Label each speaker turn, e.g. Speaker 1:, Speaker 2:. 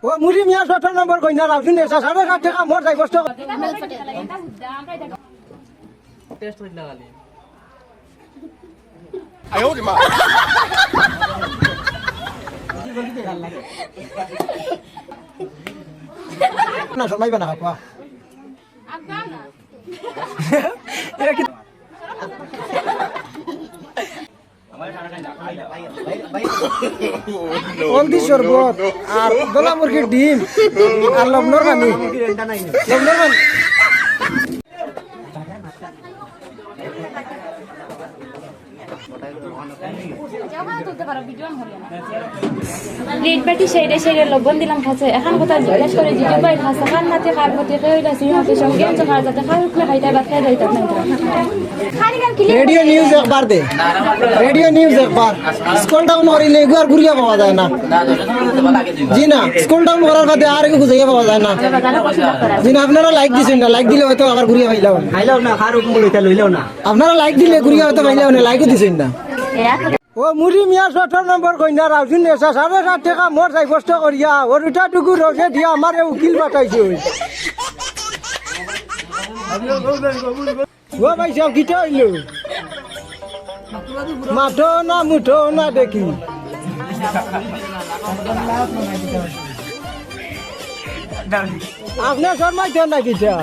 Speaker 1: ও মুড়ি মিয়া 17 নম্বর কইনা রাউসিন এসা 7.5 টাকা মোর যাই কষ্ট
Speaker 2: টেস্ট হইলা খালি
Speaker 3: আয় ওরে মা
Speaker 1: না সবাই বানা খাওয়া
Speaker 4: আফগানা
Speaker 1: হলদি শরবত আর গলা মুরগির ডিম আর লবণের পানি লবণের পানি
Speaker 4: রেড বাটি সেইরে সেইরে লবণ দিলাম খাচ্ছে এখন কথা জিজ্ঞেস করে জিজু ভাই খাচ্ছে খান নাতে খার হতে খেয়ে গেছি হাতে সঙ্গে তো খাওয়া যাতে খার উঠলে খাইতে বা খেয়ে যাইতে
Speaker 1: রেডিও নিউজ একবার দে রেডিও নিউজ একবার স্কুল ডাউন করিলে এগুলো আর ঘুরিয়ে পাওয়া যায় না জি না স্কুল ডাউন করার বাদে আর কিছু খুঁজে পাওয়া যায় না জি না আপনারা লাইক দিছেন না লাইক দিলে হয়তো আবার ঘুরিয়ে পাইলাম
Speaker 2: খাইলাও না খার উপর লইতা লইলাও না
Speaker 1: আপনারা লাইক দিলে ঘুরিয়ে হয়তো পাইলাম না লাইকও দিছেন না ও মুড়ি মিয়া 17 নম্বর কইনা রাউসিন এসা 7.5 টাকা মোর যাই কষ্ট করিয়া ওর উঠা টুকু রসে দিয়া আমার উকিল বাটাইছে ও ভাই সব কিটা হইল মাঠো না মুঠো না দেখি আপনার শর্মাই না কিটা